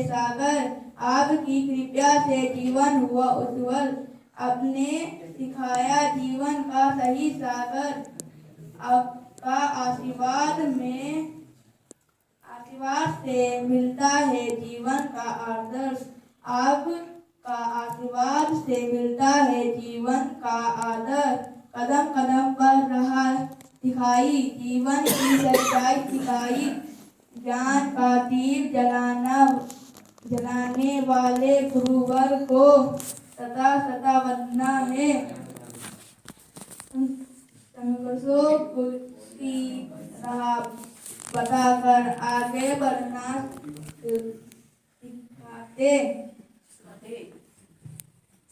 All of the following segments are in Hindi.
सागर, आपकी कृपा से जीवन हुआ उज्ज्वल। आपने सिखाया जीवन का सही सागर, आपका आशीर्वाद से मिलता है जीवन का आदर्श। आपका आशीर्वाद से मिलता है जीवन का आदर्श। कदम कदम पर रहा दिखाई, जीवन की सच्चाई सिखाई। ज्ञान का दीप जलाने वाले गुरुवर को सदा सदा वंदना है। संघर्षों की राह बताकर आगे बढ़ना सिखाते।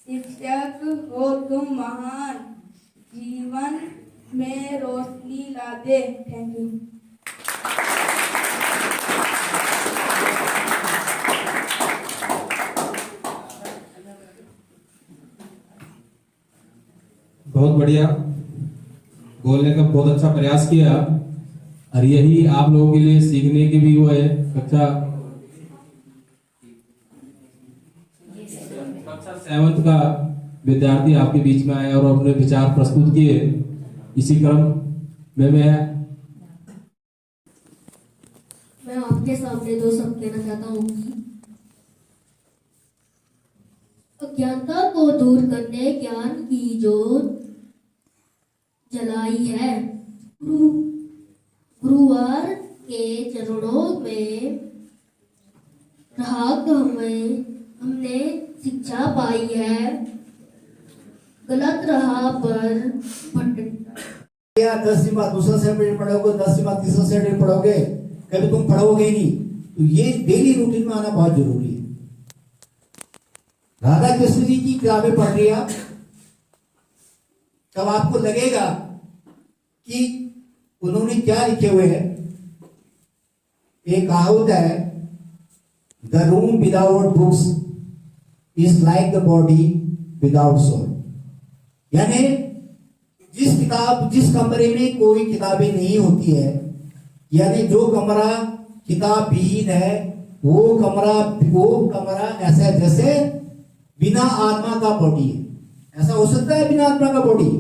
शिक्षक हो तुम महान, जीवन में रोशनी लाते। Thank you. बहुत बढ़िया, बोलने का बहुत अच्छा प्रयास किया और यही आप लोगों के लिए सीखने की भी वो है। कक्षा 7 का विद्यार्थी आपके बीच में आए और अपने विचार प्रस्तुत किए। इसी क्रम में मैं आपके सामने 2 शब्द कहना चाहता हूँ। अज्ञानता को दूर करने ज्ञान की जोत जलाई है। गुरुवार के चरणों में रहकर हमने शिक्षा पाई है। गलत राह पर या 10वीं बात दूसरा सेपरेट पढ़ोगे, 10वीं बात तीसरा सेपरेट पढ़ोगे, कभी तुम पढ़ोगे ही नहीं। तो ये डेली रूटीन में आना बहुत जरूरी है। राधा कृष्ण जी की किताबें पढ़ रही आप, तब आपको लगेगा कि उन्होंने क्या लिखे हुए हैं। एक कहावत है, the room without books is like the body without soul. यानी जिस कमरे में कोई किताबें नहीं होती है, यानी जो कमरा किताब विहीन है, वो कमरा ऐसा है जैसे बिना आत्मा का बॉडी है। ऐसा हो सकता है बिना आत्मा का बॉडी?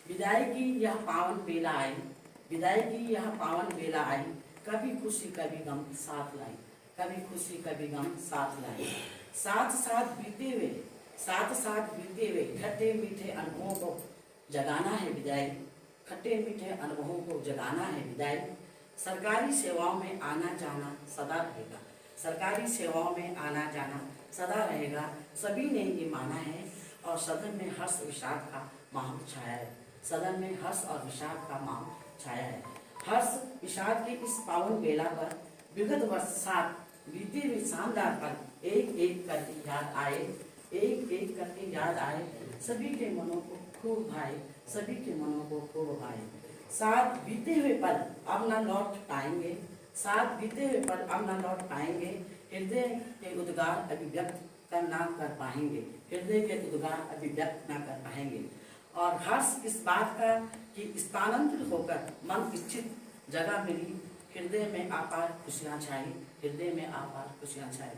विदाई की यह पावन बेला आई, विदाई की यह पावन बेला आई, कभी खुशी कभी गम साथ लाई, कभी खुशी कभी गम साथ लाई। साथ साथ बीते हुए, साथ साथ बीते हुए खट्टे मीठे अनुभवों को जगाना है विदाई, खट्टे मीठे अनुभवों को जगाना है विदाई। सरकारी सेवाओं में आना जाना सदा रहेगा, सरकारी सेवाओं में आना जाना सदा रहेगा, सभी ने ये माना है। और सदन में हर्ष विषाद का माहौल छाया है, सदन में हर्ष और विषाद का माहौल छाया है। हर्ष विषाद के इस पावन बेला पर विगत वर्ष 7 बीते हुए शानदार पल एक एक करके याद आए, एक एक करके याद आए, सभी के मनों को खूब भाए, सभी के मनों को खूब भाए। 7 बीते हुए पल अब न लौट पाएंगे, 7 बीते हुए पल अब न लौट पाएंगे, हृदय के उद्गार अभिव्यक्त ना कर पाएंगे, हृदय के उद्गार अभिव्यक्त ना कर पाएंगे। और हर्ष इस बात का कि स्थानांतरित होकर मन इच्छित जगह मिली, हृदय में आपार खुशियां छाई, हृदय में आपार खुशियां छाई।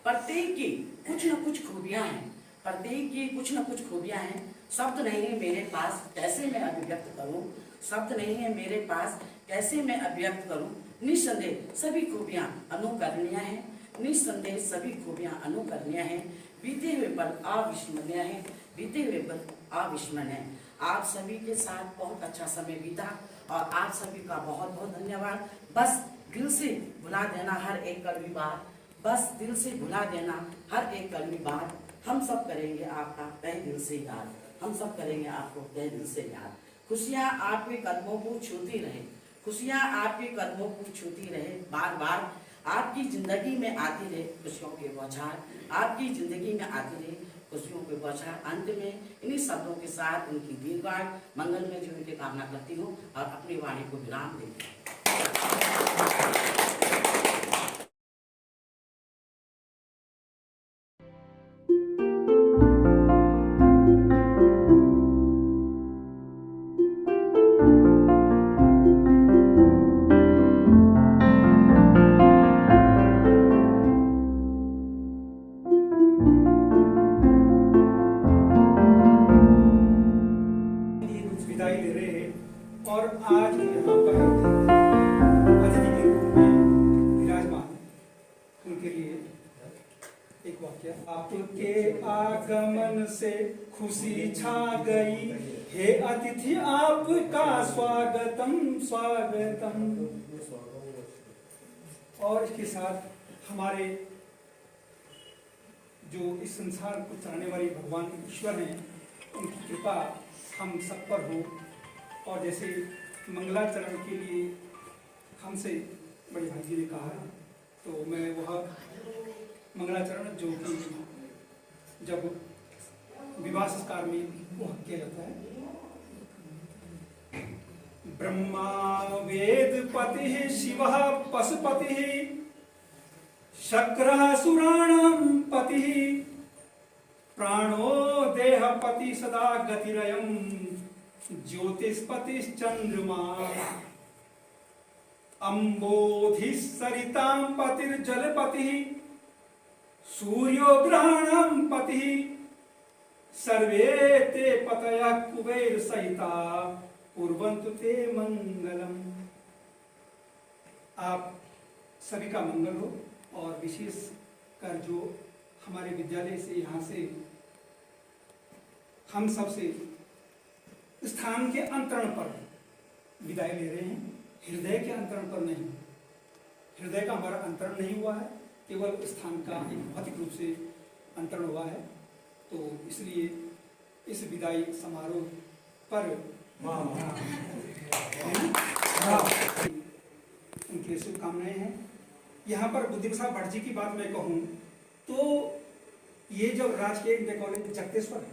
प्रत्येक की कुछ न कुछ खूबियां हैं, प्रत्येक की कुछ न कुछ खूबियां हैं। शब्द नहीं है मेरे पास कैसे मैं अभिव्यक्त करूं, शब्द नहीं है मेरे पास कैसे मैं अभिव्यक्त करूं। निस्संदेह सभी खूबियां अनुकरणीय हैं, निस्संदेह सभी खूबियां अनुकरणीय हैं। बीते हुए पल अविस्मरणीय हैं, बीते हुए पल अविस्मरणीय। आप सभी के साथ बहुत अच्छा समय बीता और आप सभी का बहुत बहुत धन्यवाद। बस दिल से भुला देना हर एक कड़वी बात, बस दिल से भुला देना हर एक कड़वी बात। हम सब करेंगे आपका तहे दिल से याद, हम सब करेंगे आपको तहे दिल से याद। खुशियाँ आपके कदमों को छूती रहे, खुशियाँ आपके कदमों को छूती रहे, बार बार आपकी जिंदगी में आती रहे खुशियों के बौछार, आपकी जिंदगी में आती रहे खुशियों के बौछार। अंत में इन्हीं शब्दों के साथ उनकी दीर्घायु मंगल में जीवन की कामना करती हूँ और अपनी वाणी को विराम देती हूँ। विदाई ले रहे हैं और आज यहाँ पर अतिथि के रूप में विराजमान उनके लिए एक वाक्य। आपके आगमन से खुशी छा गई, हे अतिथि आपका स्वागतम स्वागतम। और इसके साथ हमारे जो इस संसार को चलाने वाले भगवान ईश्वर हैं, उनकी कृपा हम सब पर हो। और जैसे मंगलाचरण के लिए हमसे बड़े भाई जी ने कहा, तो मैं वह मंगलाचरण जो कि जब विवाह संस्कार में वह किया जाता है। ब्रह्मा वेदपति शिव पशुपति शक्रः सुराणां पति प्राणो देहपति सदा गतिरयम् ज्योतिष्पतिश्चंद्रमा अम्बोधिः सरितां पतिर्जलपति सूर्यो ग्रहाणां पति सर्वे ते पतयः कुबेर सहिता कुर्वन्तु ते मंगलम। आप सभी का मंगल हो। और विशेष कर जो हमारे विद्यालय से यहाँ से हम सब से स्थान के अंतरण पर विदाई ले रहे हैं, हृदय के अंतरण पर नहीं। हृदय का हमारा अंतरण नहीं हुआ है, केवल स्थान का एक भौतिक रूप से अंतरण हुआ है। तो इसलिए इस विदाई समारोह पर उनकी शुभकामनाएं हैं। यहाँ पर बुद्धिप्रसाद भट्ट जी की बात मैं कहूँ तो ये जब राजकीय इंटर कॉलेज जगतेश्वर है,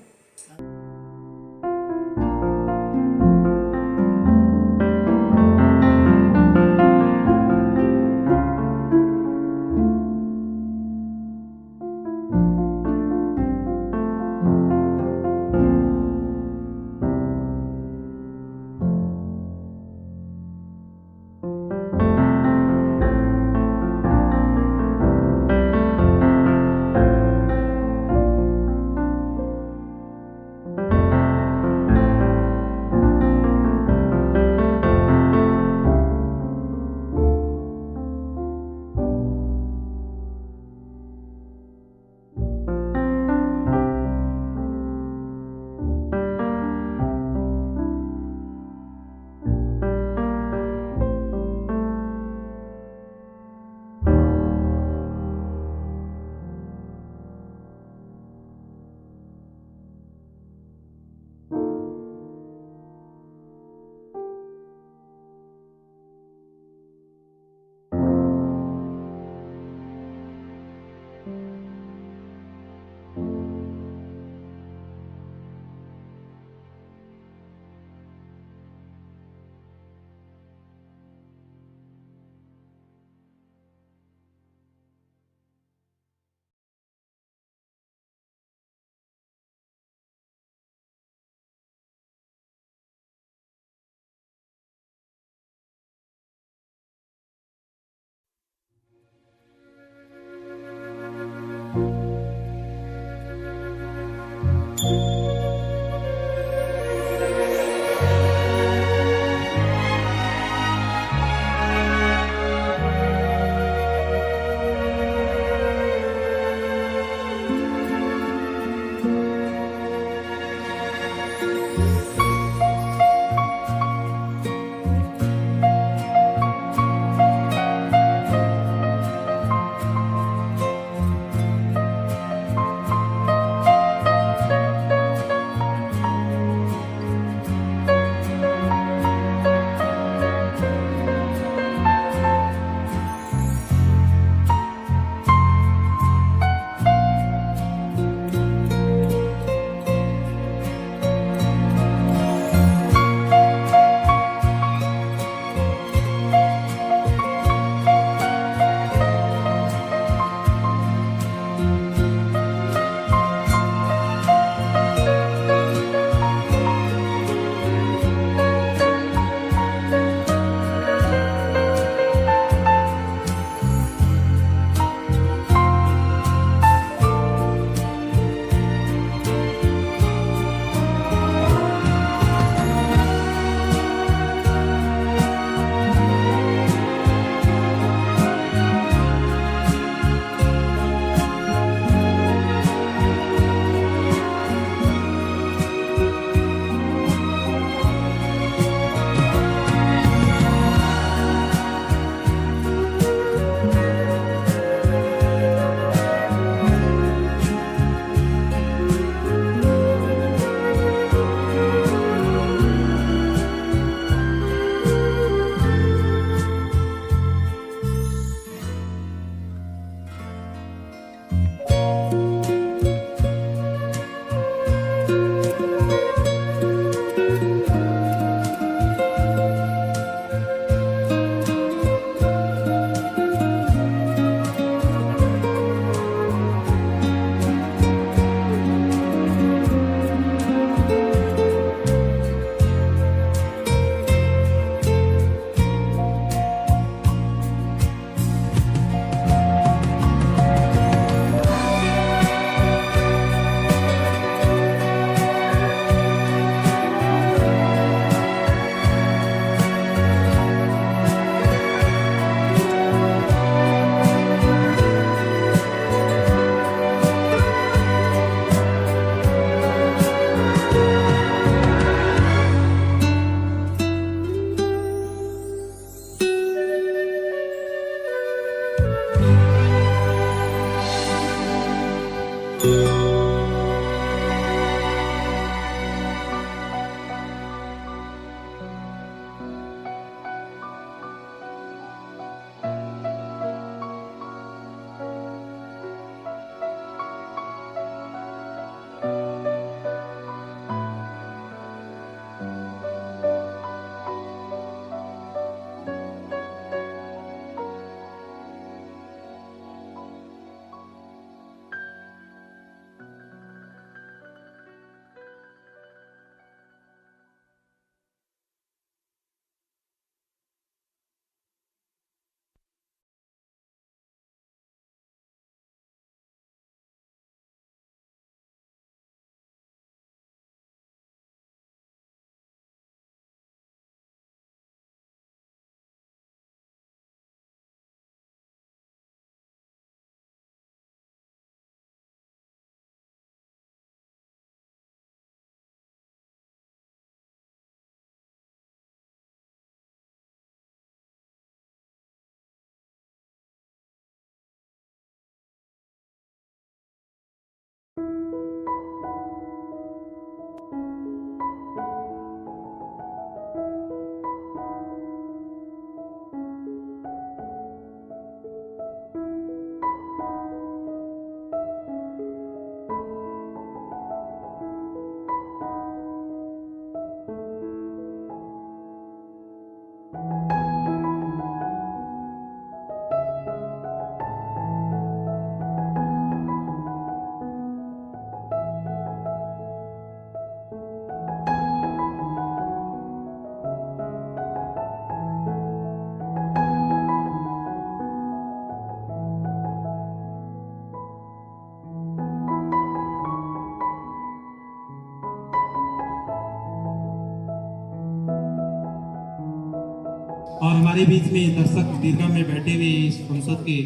और हमारे बीच में दर्शक दीर्घा में बैठे हुए इस संसद के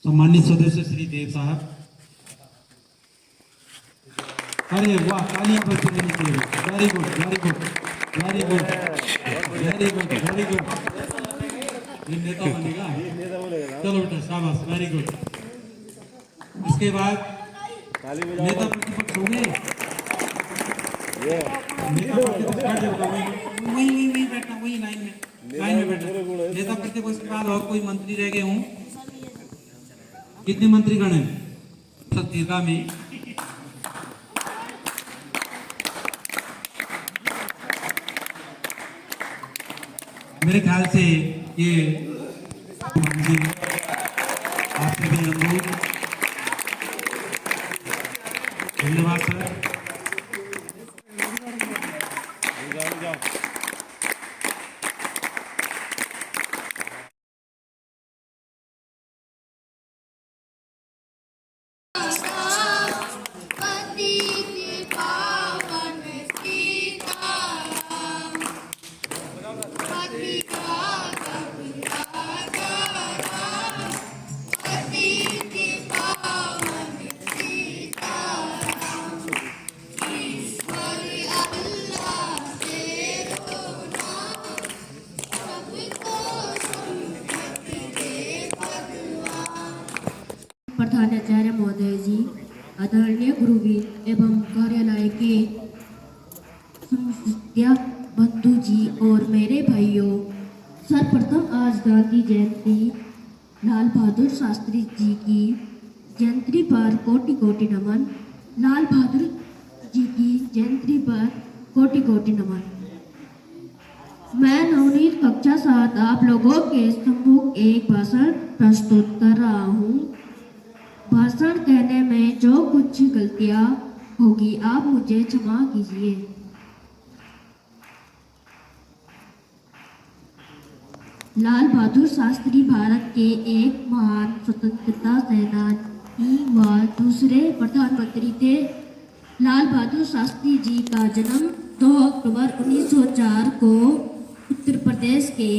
सम्मानित सदस्य श्री देव साहब। अरे वाह, तालियां बजती रहनी चाहिए। Very good, very good, very good, very good, very good. ये नेता बनेगा। चलो बेटा, शाबाश, वेरी गुड। इसके बाद नेता प्रतिपक्ष हो गए। नेता प्रतिपक्ष बैठ जाओ, वही बैठना, वही लाइन में बैठना। नेता प्रतिपक्ष के बाद और कोई मंत्री रह गए हों? कितने मंत्री गण हैं छत्तीसगढ़ में? मेरे ख्याल से ये आपसे भी अनुरोध। धन्यवाद सर। प्रधानाचार्य महोदय जी, आदरणीय गुरुवीर एवं कार्यालय के सदस्य बंधु जी और मेरे भाइयों, सर्वप्रथम आज गांधी जयंती, लाल बहादुर शास्त्री जी की जयंती पर कोटि कोटि नमन। लाल बहादुर जी की जयंती पर कोटि कोटि नमन। मैं नवनीत कक्षा 7 आप लोगों के सम्मुख एक भाषण प्रस्तुत कर रहा हूँ। भाषण कहने में जो कुछ गलतियाँ होगी आप मुझे क्षमा कीजिए। लाल बहादुर शास्त्री भारत के एक महान स्वतंत्रता सेनानी व दूसरे प्रधानमंत्री थे। लाल बहादुर शास्त्री जी का जन्म 2 अक्टूबर 1904 को उत्तर प्रदेश के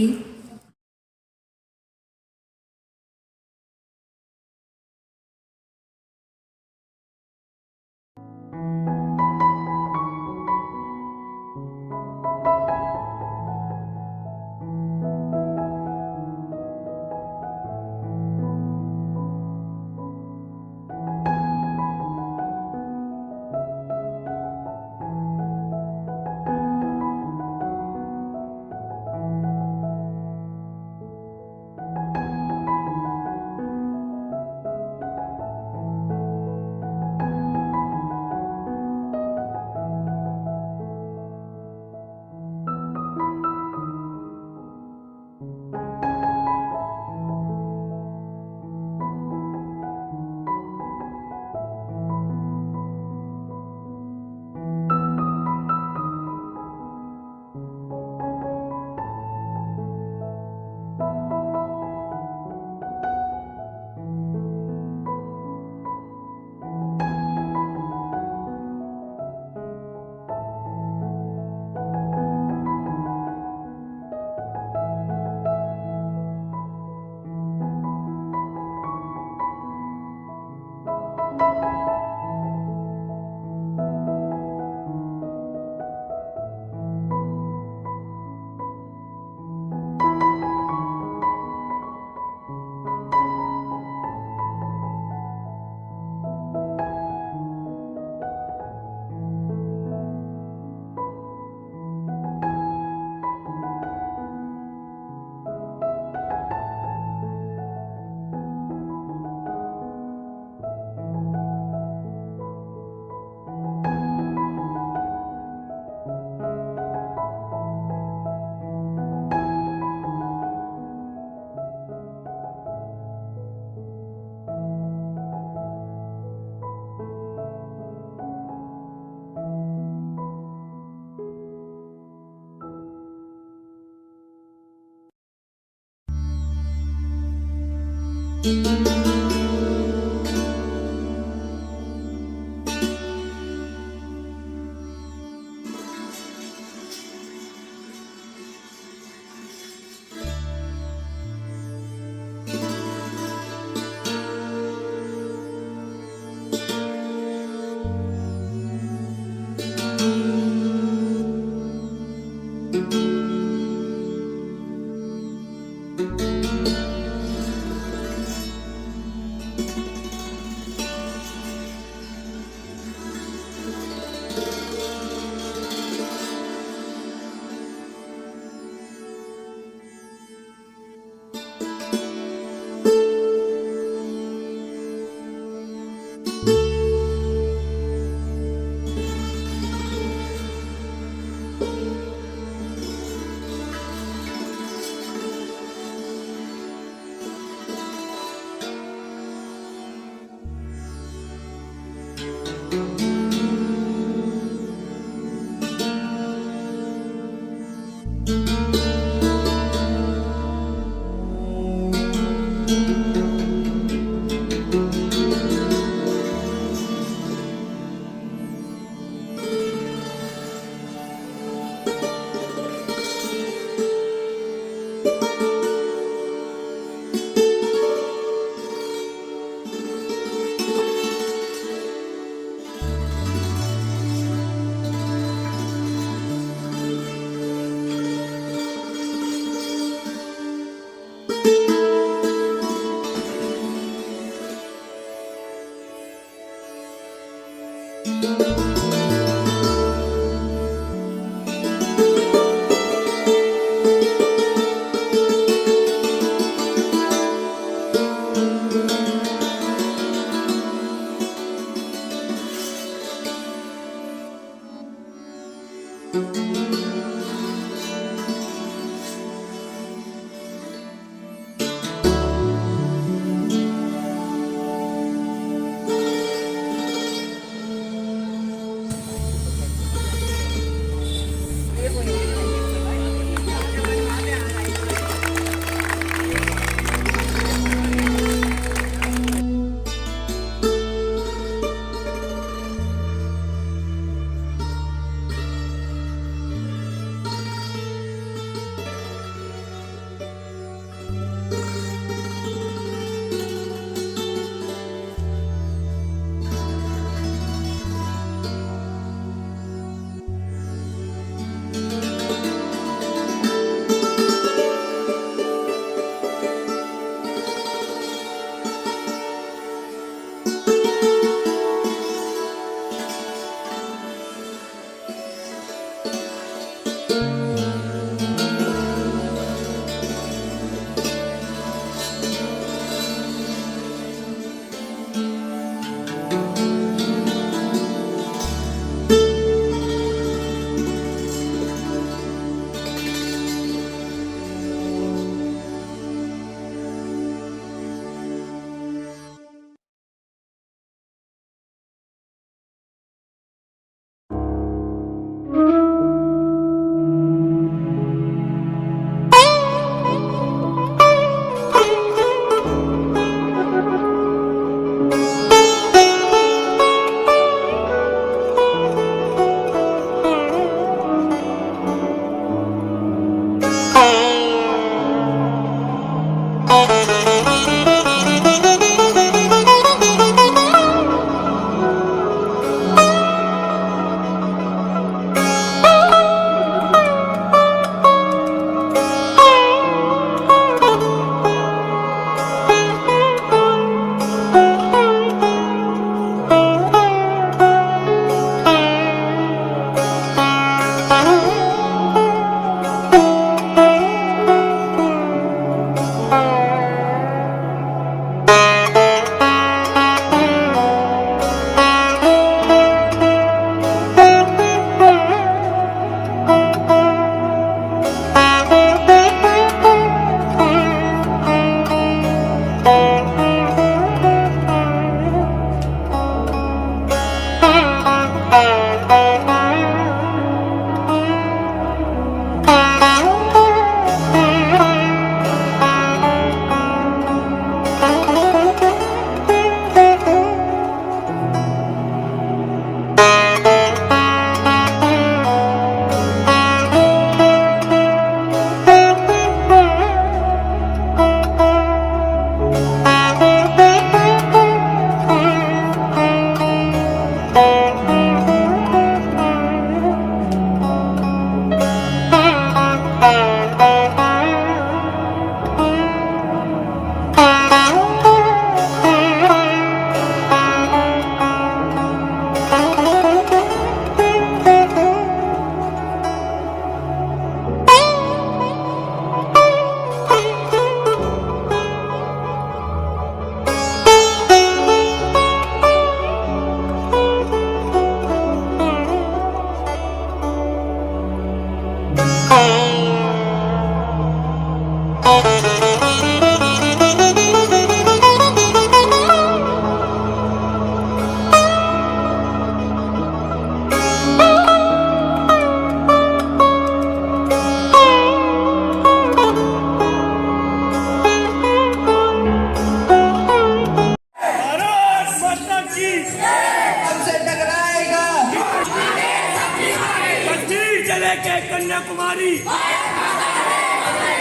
कन्याकुमारी,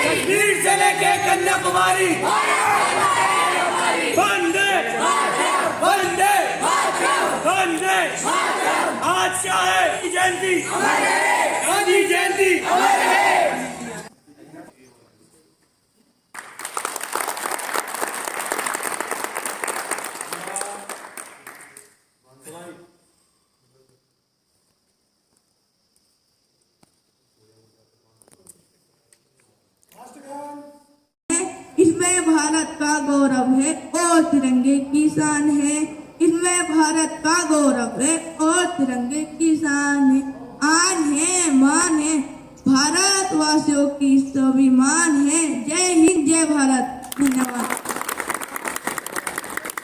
कश्मीर से लेके कन्याकुमारी, वंदे वंदे वंदे। आज क्या है? जयंती, गांधी जयंती। इसमें भारत का गौरव है और तिरंगे की शान है। इसमें भारत का गौरव है और तिरंगे की शान है। आन है देशवासियों की स्वाभिमान है। जय हिंद, जय भारत। धन्यवाद।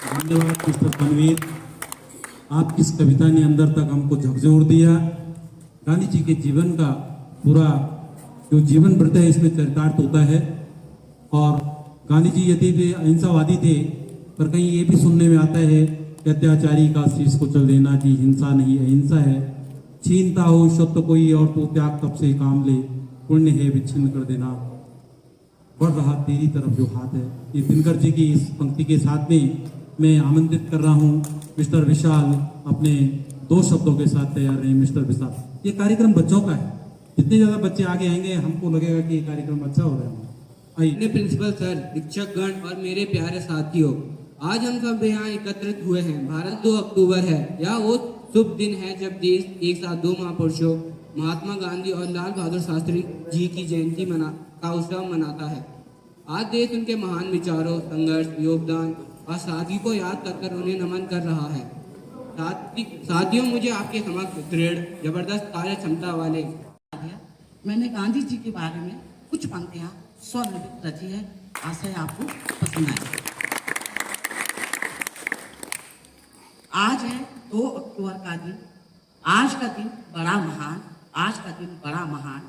धन्यवाद मिस्टर तनवीर, आपकी इस कविता ने अंदर तक हमको झकझोर दिया। गांधी जी के जीवन का पूरा जो जीवन वृत्त है इसमें चरितार्थ होता है। और गांधी जी यदि वे अहिंसावादी थे, पर कहीं ये भी सुनने में आता है कि अत्याचारी का शीश को चल देना कि हिंसा नहीं अहिंसा है। छीनता हो सत्य कोई और तो त्याग तब से काम ले, पुण्य है विच्छिन्न कर देना, बढ़ रहा तेरी तरफ जो हाथ है। ये दिनकर जी की इस पंक्ति के साथ में मैं आमंत्रित कर रहा हूँ मिस्टर विशाल अपने 2 शब्दों के साथ तैयार रहे। मिस्टर विशाल, ये कार्यक्रम बच्चों का है, जितने ज्यादा बच्चे आगे आएंगे हमको लगेगा कि ये कार्यक्रम अच्छा हो रहा है। अपने प्रिंसिपल सर, शिक्षकगण और मेरे प्यारे साथियों, आज हम सब यहाँ एकत्रित हुए हैं। भारत 2 अक्टूबर है। यह वो शुभ दिन है जब देश एक साथ 2 महापुरुषों महात्मा गांधी और लाल बहादुर शास्त्री जी की जयंती का उत्सव मनाता है। आज देश उनके महान विचारों, संघर्ष, योगदान और सादगी को याद कर उन्हें नमन कर रहा है। साथियों, मुझे आपके समक्ष दृढ़ जबरदस्त कार्य क्षमता वाले मैंने गांधी जी के बारे में कुछ पंक्तियां स्वनिर्मित रची है। आशा है आपको पसंद आए। आज है 2 अक्टूबर का दिन। आज का दिन बड़ा महान, आज का दिन बड़ा महान।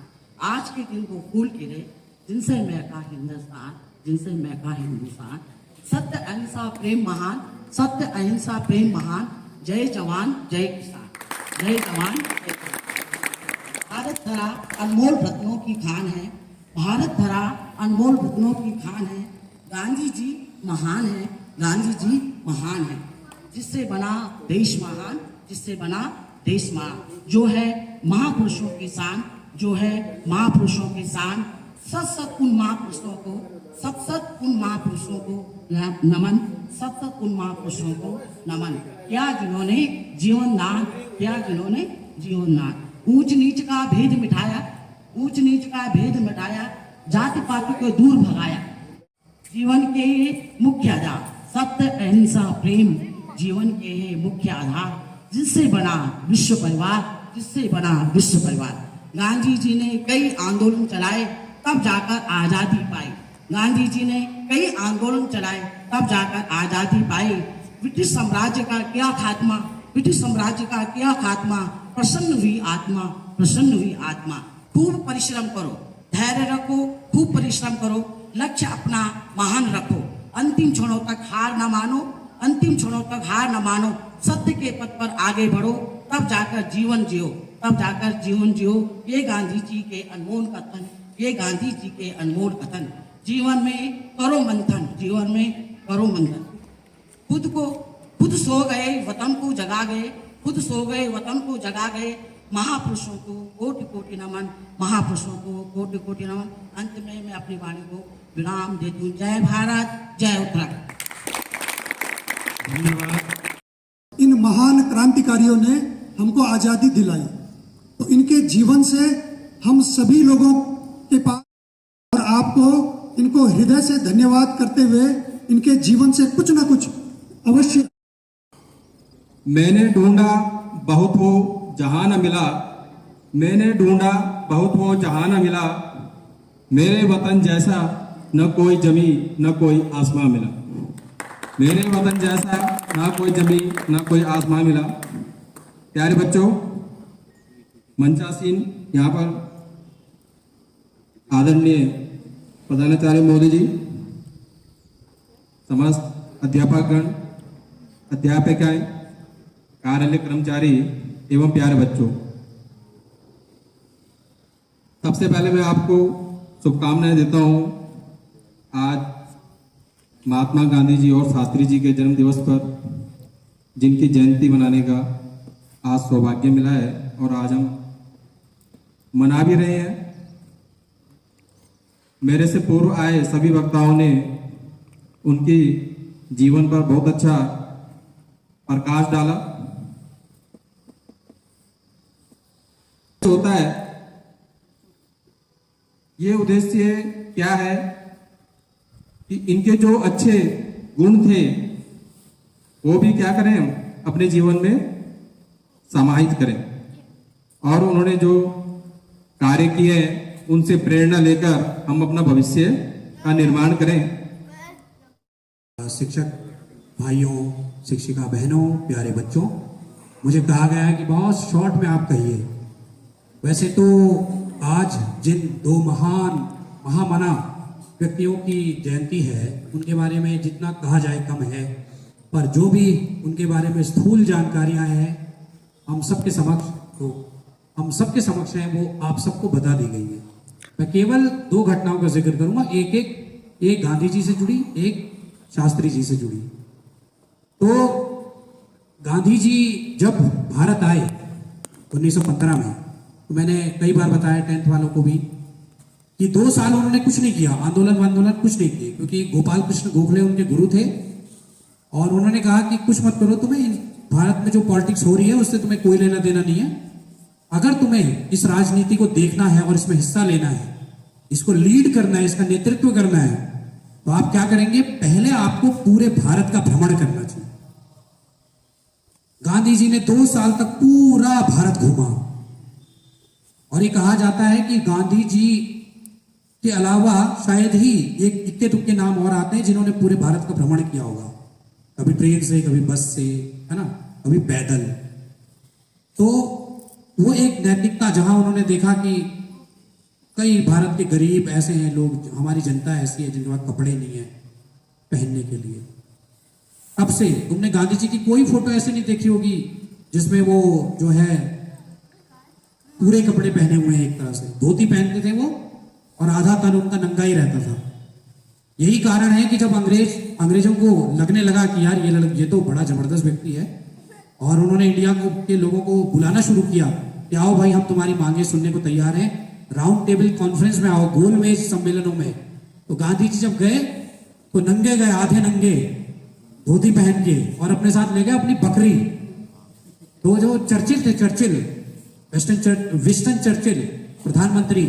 आज के दिन वो फूल खिले जिनसे महका हिंदुस्तान, जिनसे महका हिंदुस्तान। सत्य अहिंसा प्रेम महान, सत्य अहिंसा प्रेम महान। जय जवान जय किसान, जय जवान जय किसान। भारत धरा अनमोल रत्नों की खान है, भारत धरा अनमोल रत्नों की खान है। गांधी जी महान है, गांधी जी महान है। जिससे बना देश महान, जिससे बना देश महान। जो है महापुरुषों की शान, जो है महापुरुषों की शान। सत सत उन महापुरुषों को, सत सत उन महापुरुषों को नमन, सत सत उन महापुरुषों को नमन। क्या जिन्होंने जीवन दान, क्या जिन्होंने जीवन दान। ऊंच नीच का भेद मिटाया, ऊंच नीच का भेद मिटाया। जाति पाति को दूर भगाया। जीवन के मुख्य आधार सत्य अहिंसा प्रेम, जीवन के मुख्य आधार। जिससे बना विश्व परिवार, जिससे बना विश्व परिवार। गांधी जी ने कई आंदोलन चलाए, तब जाकर आजादी पाई। गांधी जी ने कई आंदोलन चलाए, तब जाकर आजादी पाई। ब्रिटिश साम्राज्य का किया खात्मा, ब्रिटिश साम्राज्य का किया खात्मा। प्रसन्न हुई आत्मा, प्रसन्न हुई आत्मा। खूब परिश्रम करो, धैर्य रखो, खूब परिश्रम करो। लक्ष्य अपना महान रखो। अंतिम क्षणों तक हार न मानो, अंतिम क्षणों तक हार न मानो। सत्य के पथ पर आगे बढ़ो, तब जाकर जीवन जियो, तब जाकर जीवन जियो। ये गांधी जी के अनमोल कथन, ये गांधी जी के अनमोल कथन। जीवन में करो मंथन, जीवन में करो मंथन। खुद सो गए वतन को जगा गए, खुद सो गए वतन को जगा गए। महापुरुषों को कोटि कोटि नमन, महापुरुषों को कोटि कोटि नमन। अंत में मैं अपनी वाणी को विराम देती हूँ। जय भारत, जय उत्तराखंड। धन्यवाद। इन महान क्रांतिकारियों ने हमको आजादी दिलाई, तो इनके जीवन से हम सभी लोगों के पास और आपको इनको हृदय से धन्यवाद करते हुए इनके जीवन से कुछ ना कुछ अवश्य। मैंने ढूंढा बहुत हो जहां न मिला, मैंने ढूंढा बहुत हो जहां न मिला। मेरे वतन जैसा न कोई जमी न कोई आसमां मिला, मेरे वतन जैसा ना कोई जमी ना कोई आसमां मिला। प्यारे बच्चों, मंचासीन यहाँ पर आदरणीय प्रधानाचार्य मोदी जी, समस्त अध्यापकगण, अध्यापिकाएं, कार्यालय कर्मचारी एवं प्यारे बच्चों, सबसे पहले मैं आपको शुभकामनाएं देता हूं। आज महात्मा गांधी जी और शास्त्री जी के जन्म दिवस पर जिनकी जयंती मनाने का आज सौभाग्य मिला है और आज हम मना भी रहे हैं। मेरे से पूर्व आए सभी वक्ताओं ने उनकी जीवन पर बहुत अच्छा प्रकाश डाला। होता है ये उद्देश्य क्या है कि इनके जो अच्छे गुण थे वो भी क्या करें, अपने जीवन में समाहित करें। और उन्होंने जो कार्य किए उनसे प्रेरणा लेकर हम अपना भविष्य का निर्माण करें। शिक्षक भाइयों, शिक्षिका बहनों, प्यारे बच्चों, मुझे कहा गया है कि बहुत शॉर्ट में आप कहिए। वैसे तो आज जिन दो महामना व्यक्तियों की जयंती है उनके बारे में जितना कहा जाए कम है, पर जो भी उनके बारे में स्थूल जानकारियां हैं हम सबके समक्ष हैं, वो आप सबको बता दी गई है। मैं केवल 2 घटनाओं का जिक्र करूंगा, एक गांधी जी से जुड़ी, एक शास्त्री जी से जुड़ी। तो गांधी जी जब भारत आए 1915 में, तो मैंने कई बार बताया 10th वालों को भी कि 2 साल उन्होंने कुछ नहीं किया, आंदोलन कुछ नहीं किए, क्योंकि गोपाल कृष्ण गोखले उनके गुरु थे और उन्होंने कहा कि कुछ मत करो, तुम्हें भारत में जो पॉलिटिक्स हो रही है उससे तुम्हें कोई लेना देना नहीं है। अगर तुम्हें इस राजनीति को देखना है और इसमें हिस्सा लेना है, इसको लीड करना है, इसका नेतृत्व करना है, तो आप क्या करेंगे, पहले आपको पूरे भारत का भ्रमण करना चाहिए। गांधी जी ने 2 साल तक पूरा भारत घूमा और ये कहा जाता है कि गांधी जी के अलावा शायद ही एक इक्के दुक्के नाम और आते हैं जिन्होंने पूरे भारत का भ्रमण किया होगा, कभी ट्रेन से, कभी बस से, है ना, कभी पैदल। तो वो एक नैतिकता, जहां उन्होंने देखा कि कई भारत के गरीब ऐसे हैं लोग, हमारी जनता ऐसी है जिनके पास कपड़े नहीं है पहनने के लिए। अब से तुमने गांधी जी की कोई फोटो ऐसे नहीं देखी होगी जिसमें वो जो है पूरे कपड़े पहने हुए हैं, एक तरह से धोती पहनते थे वो और आधा तन उनका नंगा ही रहता था। यही कारण है कि जब अंग्रेजों को लगने लगा कि यार ये तो बड़ा जबरदस्त व्यक्ति है, और उन्होंने इंडिया के लोगों को बुलाना शुरू किया कि आओ भाई, हम तुम्हारी मांगे सुनने को तैयार हैं, राउंड टेबल कॉन्फ्रेंस में आओ, गोल मेज सम्मेलनों में। तो गांधी जी जब गए तो नंगे गए, आधे नंगे, धोती पहन के, और अपने साथ ले गए अपनी बकरी। तो जो चर्चिल थे, विंस्टन चर्चिल प्रधानमंत्री,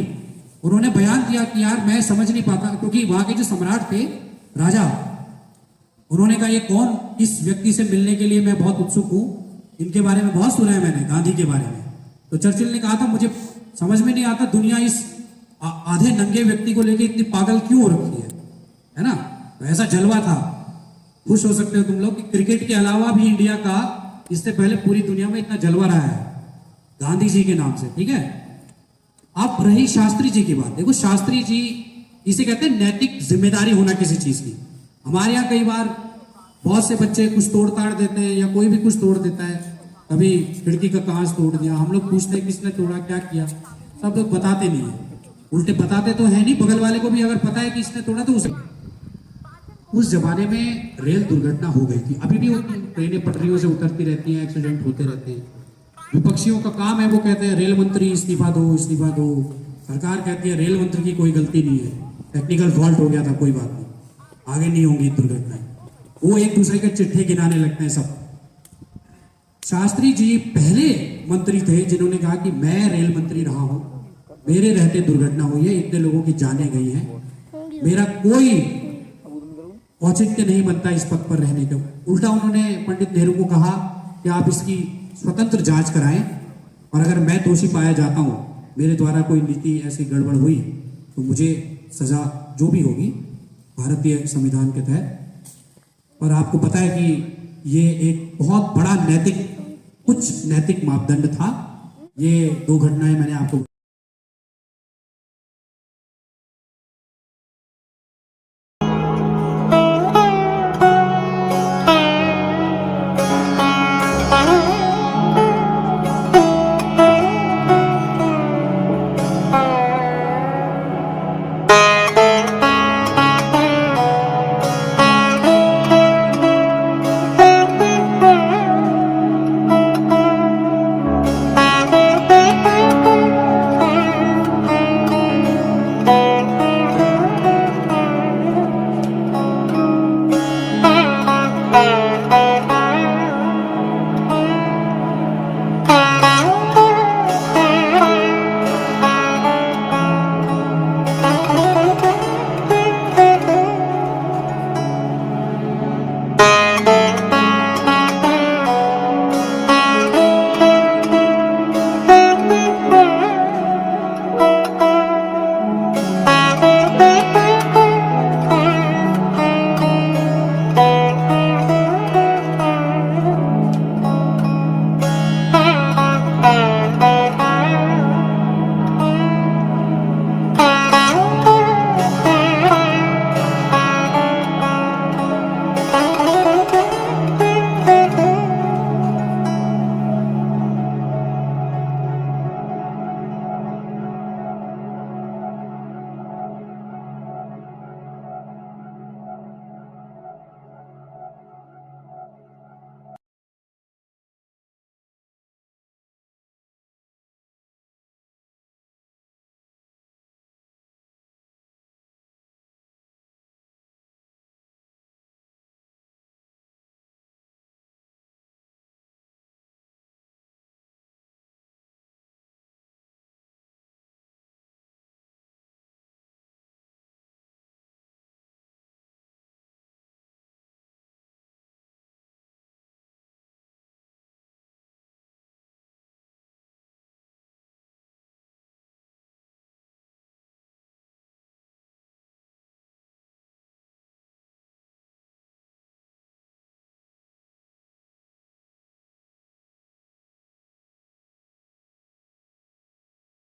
उन्होंने बयान दिया कि यार मैं समझ नहीं पाता, क्योंकि वहां के जो सम्राट थे, राजा, उन्होंने कहा ये कौन, इस व्यक्ति से मिलने के लिए मैं बहुत उत्सुक हूं, इनके बारे में बहुत सुना है मैंने, गांधी के बारे में। तो चर्चिल ने कहा था मुझे समझ में नहीं आता दुनिया इस आधे नंगे व्यक्ति को लेके इतनी पागल क्यों हो रखी है ना। तो ऐसा जलवा था। खुश हो सकते हो तुम लोग कि क्रिकेट के अलावा भी इंडिया का इससे पहले पूरी दुनिया में इतना जलवा रहा है गांधी जी के नाम से, ठीक है। अब रही शास्त्री जी की बात, देखो शास्त्री जी, इसे कहते हैं नैतिक जिम्मेदारी होना किसी चीज की। हमारे यहाँ कई बार बहुत से बच्चे कुछ तोड़ ताड़ देते हैं, या कोई भी कुछ तोड़ देता है, कभी खिड़की का कांच तोड़ दिया, हम लोग पूछते हैं किसने तोड़ा, क्या किया, सब लोग बताते नहीं है। उल्टे बताते तो है नहीं, बगल वाले को भी अगर पता है कि इसने तोड़ा तो उसे। उस जमाने में रेल दुर्घटना हो गई थी, अभी भी होती है, ट्रेनें पटरियों से उतरती रहती हैं, एक्सीडेंट होते रहते हैं। विपक्षियों का काम है, वो कहते हैं रेल मंत्री इस्तीफा दो, इस्तीफा दो। सरकार कहती है रेल मंत्री की कोई गलती नहीं है, टेक्निकल फॉल्ट हो गया था, कोई बात नहीं, आगे नहीं होंगी दुर्घटनाएं। वो एक दूसरे के चिट्ठे गिनाने लगते हैं सब। शास्त्री जी पहले मंत्री थे जिन्होंने कहा कि मैं रेल मंत्री रहा हूं, मेरे रहते दुर्घटना हुई है, इतने लोगों की जानें गई हैं, मेरा कोई औचित्य नहीं बनता इस पद पर रहने का। उल्टा उन्होंने पंडित नेहरू को कहा कि आप इसकी स्वतंत्र जांच कराएं, और अगर मैं दोषी पाया जाता हूं, मेरे द्वारा कोई नीति ऐसी गड़बड़ हुई, तो मुझे सजा जो भी होगी भारतीय संविधान के तहत। और आपको पता है कि ये एक बहुत बड़ा कुछ नैतिक मापदंड था। ये 2 घटनाएं मैंने आपको